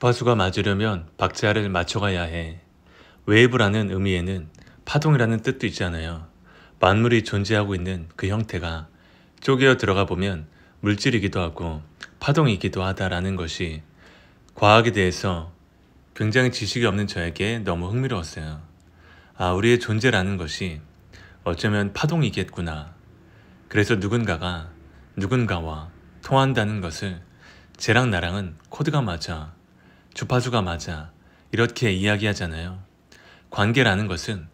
주파수가 맞으려면 박자를 맞춰가야 해. 웨이브라는 의미에는 파동이라는 뜻도 있잖아요. 만물이 존재하고 있는 그 형태가 쪼개어 들어가 보면 물질이기도 하고 파동이기도 하다라는 것이 과학에 대해서 굉장히 지식이 없는 저에게 너무 흥미로웠어요. 우리의 존재라는 것이 어쩌면 파동이겠구나. 그래서 누군가가 누군가와 통한다는 것을 쟤랑 나랑은 코드가 맞아, 주파수가 맞아, 이렇게 이야기하잖아요. 관계라는 것은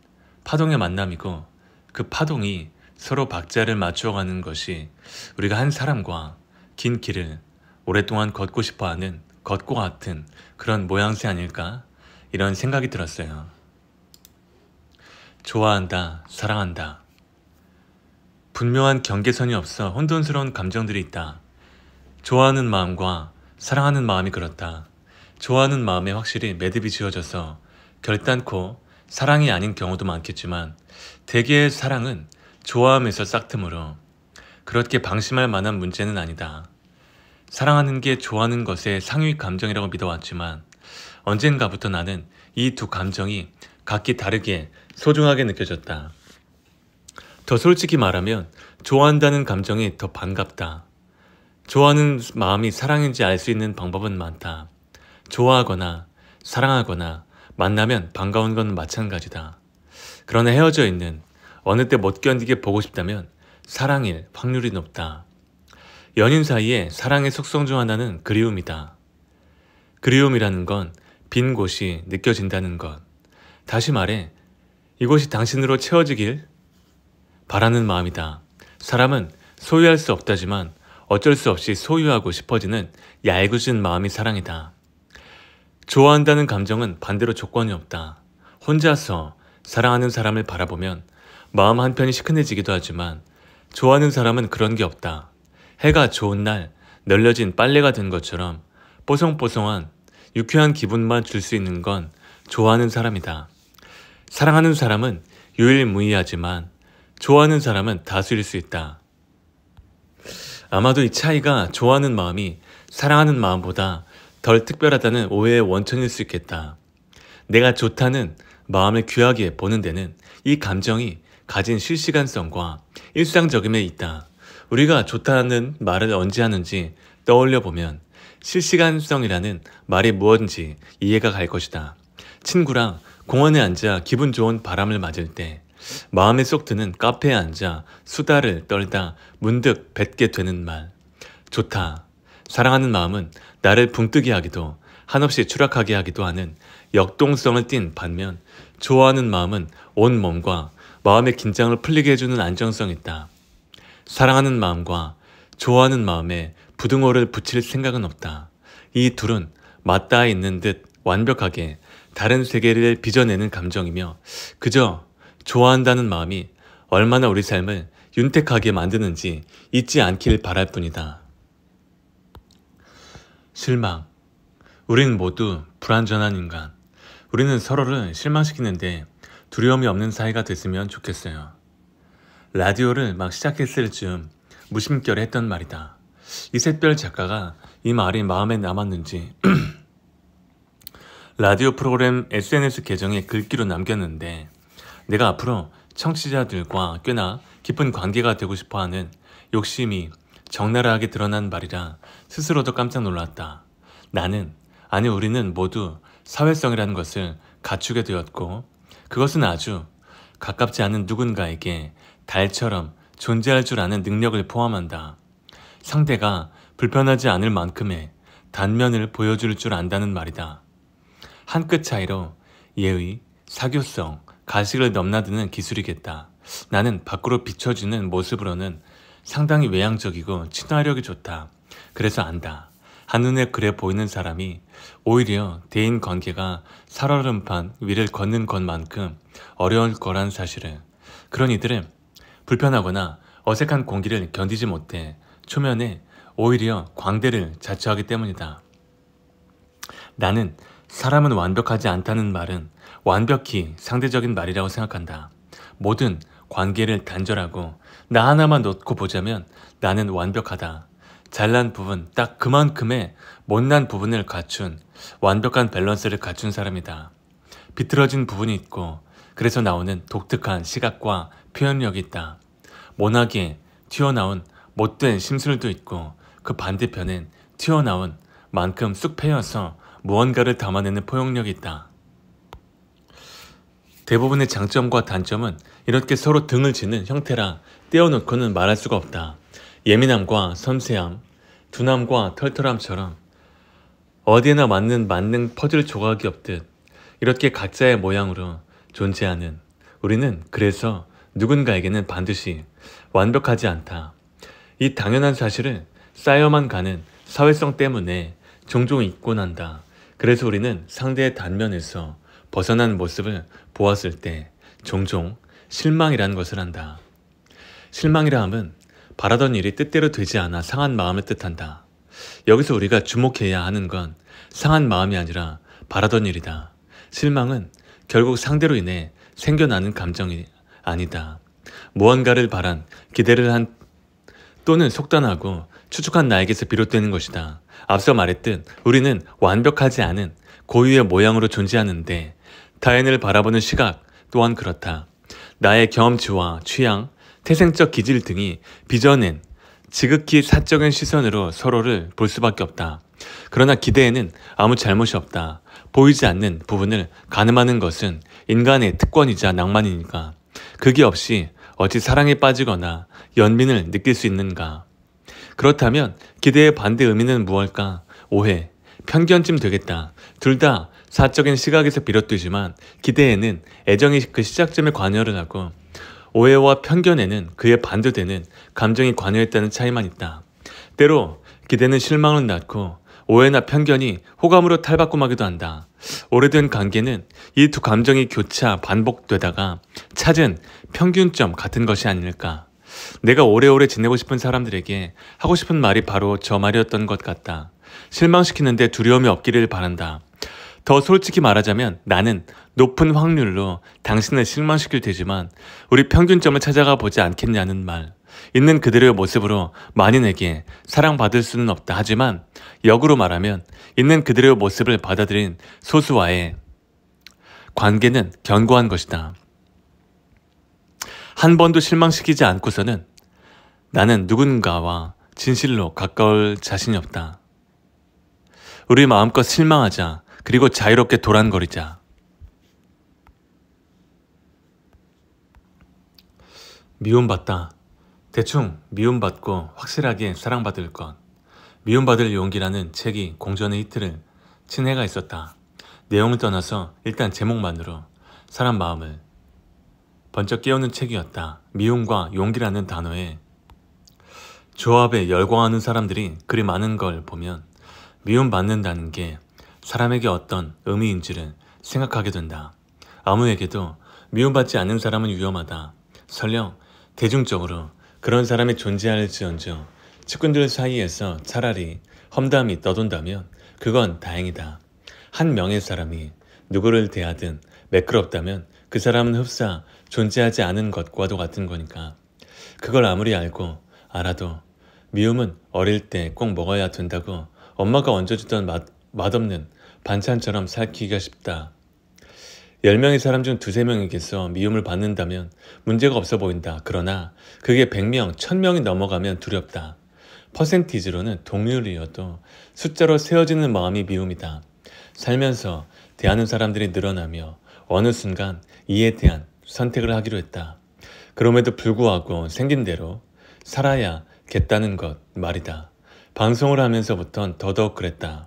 파동의 만남이고 그 파동이 서로 박자를 맞추어가는 것이 우리가 한 사람과 긴 길을 오랫동안 걷고 싶어하는 것과 같은 그런 모양새 아닐까? 이런 생각이 들었어요. 좋아한다, 사랑한다. 분명한 경계선이 없어 혼돈스러운 감정들이 있다. 좋아하는 마음과 사랑하는 마음이 그렇다. 좋아하는 마음에 확실히 매듭이 지어져서 결단코 사랑이 아닌 경우도 많겠지만 대개의 사랑은 좋아함에서 싹트므로 그렇게 방심할 만한 문제는 아니다. 사랑하는 게 좋아하는 것의 상위 감정이라고 믿어왔지만 언젠가부터 나는 이 두 감정이 각기 다르게 소중하게 느껴졌다. 더 솔직히 말하면 좋아한다는 감정이 더 반갑다. 좋아하는 마음이 사랑인지 알 수 있는 방법은 많다. 좋아하거나 사랑하거나 만나면 반가운 건 마찬가지다. 그러나 헤어져 있는 어느 때 못 견디게 보고 싶다면 사랑일 확률이 높다. 연인 사이에 사랑의 속성 중 하나는 그리움이다. 그리움이라는 건 빈 곳이 느껴진다는 것. 다시 말해 이곳이 당신으로 채워지길 바라는 마음이다. 사람은 소유할 수 없다지만 어쩔 수 없이 소유하고 싶어지는 얄궂은 마음이 사랑이다. 좋아한다는 감정은 반대로 조건이 없다. 혼자서 사랑하는 사람을 바라보면 마음 한편이 시큰해지기도 하지만 좋아하는 사람은 그런 게 없다. 해가 좋은 날 널려진 빨래가 된 것처럼 뽀송뽀송한 유쾌한 기분만 줄 수 있는 건 좋아하는 사람이다. 사랑하는 사람은 유일무이하지만 좋아하는 사람은 다수일 수 있다. 아마도 이 차이가 좋아하는 마음이 사랑하는 마음보다 덜 특별하다는 오해의 원천일 수 있겠다. 내가 좋다는 마음을 귀하게 보는 데는 이 감정이 가진 실시간성과 일상적임에 있다. 우리가 좋다는 말을 언제 하는지 떠올려 보면 실시간성이라는 말이 무엇인지 이해가 갈 것이다. 친구랑 공원에 앉아 기분 좋은 바람을 맞을 때, 마음에 쏙 드는 카페에 앉아 수다를 떨다 문득 뱉게 되는 말. 좋다. 사랑하는 마음은 나를 붕뜨게 하기도 한없이 추락하게 하기도 하는 역동성을 띤 반면 좋아하는 마음은 온 몸과 마음의 긴장을 풀리게 해주는 안정성이 있다. 사랑하는 마음과 좋아하는 마음에 부등호를 붙일 생각은 없다. 이 둘은 맞닿아 있는 듯 완벽하게 다른 세계를 빚어내는 감정이며 그저 좋아한다는 마음이 얼마나 우리 삶을 윤택하게 만드는지 잊지 않길 바랄 뿐이다. 실망. 우린 모두 불완전한 인간. 우리는 서로를 실망시키는데 두려움이 없는 사이가 됐으면 좋겠어요. 라디오를 막 시작했을 즈음 무심결에 했던 말이다. 이샛별 작가가 이 말이 마음에 남았는지 라디오 프로그램 SNS 계정에 글귀로 남겼는데 내가 앞으로 청취자들과 꽤나 깊은 관계가 되고 싶어하는 욕심이 적나라하게 드러난 말이라 스스로도 깜짝 놀랐다. 아니 우리는 모두 사회성이라는 것을 갖추게 되었고 그것은 아주 가깝지 않은 누군가에게 달처럼 존재할 줄 아는 능력을 포함한다. 상대가 불편하지 않을 만큼의 단면을 보여줄 줄 안다는 말이다. 한 끗 차이로 예의, 사교성, 가식을 넘나드는 기술이겠다. 나는 밖으로 비춰지는 모습으로는 상당히 외향적이고 친화력이 좋다. 그래서 안다. 한눈에 그래 보이는 사람이 오히려 대인 관계가 살얼음판 위를 걷는 것만큼 어려울 거란 사실을. 그런 이들은 불편하거나 어색한 공기를 견디지 못해 초면에 오히려 광대를 자처하기 때문이다. 나는 사람은 완벽하지 않다는 말은 완벽히 상대적인 말이라고 생각한다. 모든 관계를 단절하고 나 하나만 놓고 보자면 나는 완벽하다. 잘난 부분 딱 그만큼의 못난 부분을 갖춘 완벽한 밸런스를 갖춘 사람이다. 비틀어진 부분이 있고 그래서 나오는 독특한 시각과 표현력이 있다. 모나게 튀어나온 못된 심술도 있고 그 반대편엔 튀어나온 만큼 쑥 패여서 무언가를 담아내는 포용력이 있다. 대부분의 장점과 단점은 이렇게 서로 등을 지는 형태라 떼어놓고는 말할 수가 없다. 예민함과 섬세함, 둔함과 털털함처럼 어디에나 맞는 만능 퍼즐 조각이 없듯 이렇게 각자의 모양으로 존재하는 우리는 그래서 누군가에게는 반드시 완벽하지 않다. 이 당연한 사실을 쌓여만 가는 사회성 때문에 종종 잊고 난다. 그래서 우리는 상대의 단면에서 벗어난 모습을 보았을 때 종종 실망이라는 것을 한다. 실망이라 함은 바라던 일이 뜻대로 되지 않아 상한 마음을 뜻한다. 여기서 우리가 주목해야 하는 건 상한 마음이 아니라 바라던 일이다. 실망은 결국 상대로 인해 생겨나는 감정이 아니다. 무언가를 바란, 기대를 한 또는 속단하고 추측한 나에게서 비롯되는 것이다. 앞서 말했듯 우리는 완벽하지 않은 고유의 모양으로 존재하는데 타인을 바라보는 시각 또한 그렇다. 나의 경험치와 취향, 태생적 기질 등이 빚어낸 지극히 사적인 시선으로 서로를 볼 수밖에 없다. 그러나 기대에는 아무 잘못이 없다. 보이지 않는 부분을 가늠하는 것은 인간의 특권이자 낭만이니까. 그게 없이 어찌 사랑에 빠지거나 연민을 느낄 수 있는가? 그렇다면 기대의 반대 의미는 무엇일까? 오해, 편견쯤 되겠다. 둘 다 사적인 시각에서 비롯되지만 기대에는 애정이 그 시작점에 관여를 하고 오해와 편견에는 그에 반대되는 감정이 관여했다는 차이만 있다. 때로 기대는 실망을 낳고 오해나 편견이 호감으로 탈바꿈하기도 한다. 오래된 관계는 이 두 감정이 교차 반복되다가 찾은 평균점 같은 것이 아닐까. 내가 오래오래 지내고 싶은 사람들에게 하고 싶은 말이 바로 저 말이었던 것 같다. 실망시키는데 두려움이 없기를 바란다. 더 솔직히 말하자면 나는 높은 확률로 당신을 실망시킬 테지만 우리 평균점을 찾아가 보지 않겠냐는 말. 있는 그대로의 모습으로 만인에게 사랑받을 수는 없다. 하지만 역으로 말하면 있는 그대로의 모습을 받아들인 소수와의 관계는 견고한 것이다. 한 번도 실망시키지 않고서는 나는 누군가와 진실로 가까울 자신이 없다. 우리 마음껏 실망하자. 그리고 자유롭게 도란거리자. 미움받다. 대충 미움받고 확실하게 사랑받을 것. 미움받을 용기라는 책이 공전의 히트를 친 해가 있었다. 내용을 떠나서 일단 제목만으로 사람 마음을 번쩍 깨우는 책이었다. 미움과 용기라는 단어의 조합에 열광하는 사람들이 그리 많은 걸 보면 미움받는다는 게 사람에게 어떤 의미인지를 생각하게 된다. 아무에게도 미움받지 않는 사람은 위험하다. 설령 대중적으로 그런 사람이 존재할지언정 측근들 사이에서 차라리 험담이 떠돈다면 그건 다행이다. 한 명의 사람이 누구를 대하든 매끄럽다면 그 사람은 흡사 존재하지 않은 것과도 같은 거니까. 그걸 아무리 알아도 미움은 어릴 때 꼭 먹어야 된다고 엄마가 얹어주던 맛없는 반찬처럼 살기가 쉽다. 10명의 사람 중 2~3명에게서 미움을 받는다면 문제가 없어 보인다. 그러나 그게 100명, 1000명이 넘어가면 두렵다. 퍼센티지로는 동률이어도 숫자로 세워지는 마음이 미움이다. 살면서 대하는 사람들이 늘어나며 어느 순간 이에 대한 선택을 하기로 했다. 그럼에도 불구하고 생긴 대로 살아야겠다는 것 말이다. 방송을 하면서부턴 더더욱 그랬다.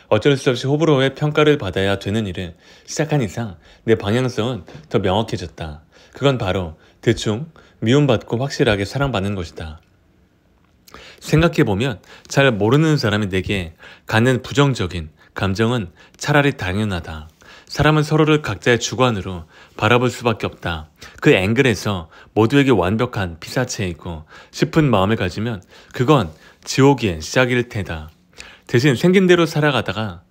어쩔 수 없이 호불호의 평가를 받아야 되는 일을 시작한 이상 내 방향성은 더 명확해졌다. 그건 바로 대충 미움받고 확실하게 사랑받는 것이다. 생각해보면 잘 모르는 사람이 내게 갖는 부정적인 감정은 차라리 당연하다. 사람은 서로를 각자의 주관으로 바라볼 수밖에 없다. 그 앵글에서 모두에게 완벽한 피사체이고 싶은 마음을 가지면 그건 지옥의 시작일 테다. 대신 생긴 대로 살아가다가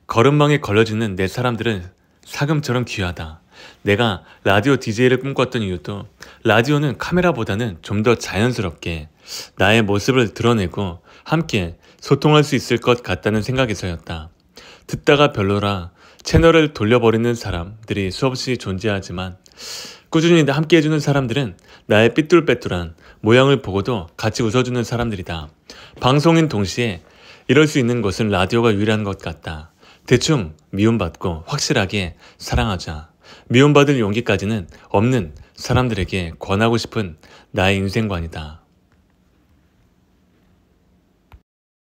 걸음망에 걸러지는 내 사람들은 사금처럼 귀하다. 내가 라디오 DJ를 꿈꿨던 이유도 라디오는 카메라보다는 좀 더 자연스럽게 나의 모습을 드러내고 함께 소통할 수 있을 것 같다는 생각에서였다. 듣다가 별로라 채널을 돌려버리는 사람들이 수없이 존재하지만 꾸준히 함께해주는 사람들은 나의 삐뚤빼뚤한 모양을 보고도 같이 웃어주는 사람들이다. 방송인 동시에 이럴 수 있는 것은 라디오가 유일한 것 같다. 대충 미움받고 확실하게 사랑하자. 미움받을 용기까지는 없는 사람들에게 권하고 싶은 나의 인생관이다.